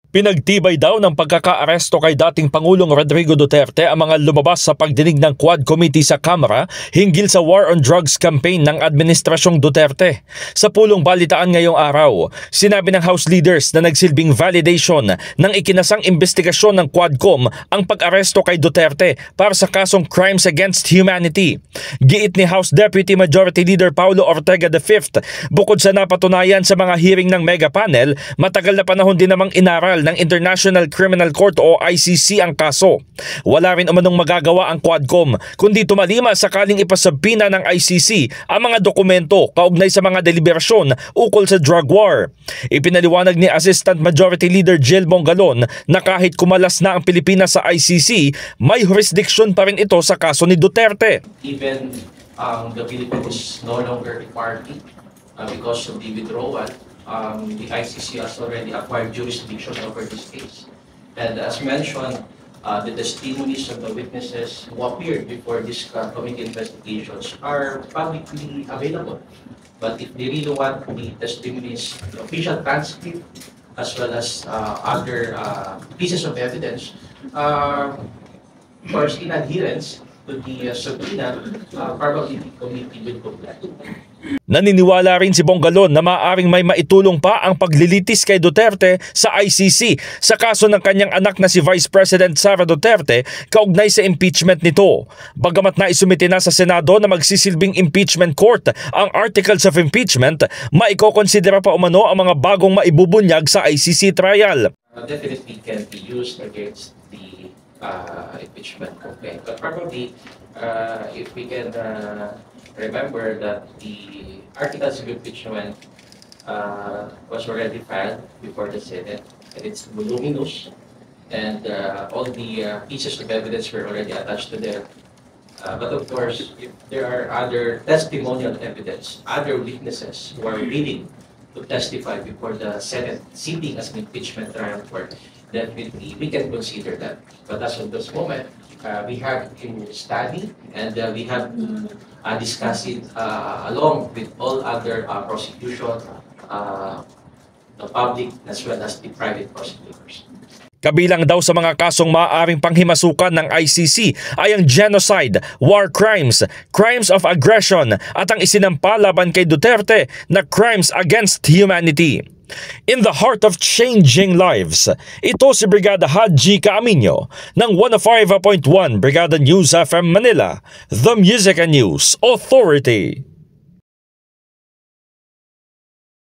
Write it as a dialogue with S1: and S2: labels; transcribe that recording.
S1: Pinagtibay daw ng pagkakaaresto kay dating Pangulong Rodrigo Duterte ang mga lumabas sa pagdinig ng Quad Committee sa Kamara hinggil sa War on Drugs campaign ng Administrasyong Duterte. Sa pulong balitaan ngayong araw, sinabi ng House leaders na nagsilbing validation ng ikinasang investigasyon ng Quadcom ang pag-aresto kay Duterte para sa kasong Crimes Against Humanity. Giit ni House Deputy Majority Leader Paulo Ortega V, bukod sa napatunayan sa mga hearing ng mega panel, matagal na panahon din namang inaral ng International Criminal Court o ICC ang kaso. Wala rin umanong magagawa ang Quadcom kundi tumalima sakaling ipasabina ng ICC ang mga dokumento kaugnay sa mga deliberasyon ukol sa drug war. Ipinaliwanag ni Assistant Majority Leader Jill Bongalon na kahit kumalas na ang Pilipinas sa ICC, may jurisdiction pa rin ito sa kaso ni Duterte.
S2: Even the Philippines no longer a party because of the withdrawal. The ICC has already acquired jurisdiction over this case. And as mentioned, the testimonies of the witnesses who appeared before this committee investigations are publicly available. But if they really want the testimonies, the official transcript, as well as other pieces of evidence, of course, in adherence to the subpoena, probably the committee will comply.
S1: Naniniwala rin si Bongalon na maaaring may maitulong pa ang paglilitis kay Duterte sa ICC sa kaso ng kanyang anak na si Vice President Sara Duterte kaugnay sa impeachment nito. Bagamat naisumite na sa Senado na magsisilbing impeachment court ang articles of impeachment, maikokonsidera pa umano ang mga bagong maibubunyag sa ICC trial.
S2: Definitely can be used against the impeachment complaint. But probably, if we can remember that the articles of impeachment was already filed before the Senate, and it's voluminous, and all the pieces of evidence were already attached to them. But of course, if there are other testimonial evidence, other witnesses who are willing to testify before the Senate sitting as an impeachment trial court, definitely we can consider that. But as of this moment, we have to study and we have to discuss it along with all other prosecution, the public as well as the private prosecutors.
S1: Kabilang daw sa mga kasong maaaring panghimasukan ng ICC ay ang genocide, war crimes, crimes of aggression at ang isinampa laban kay Duterte na crimes against humanity. In the heart of changing lives, ito si Brigada Haji Caaminio ng 105.1 Brigada News FM Manila, The Music and News Authority.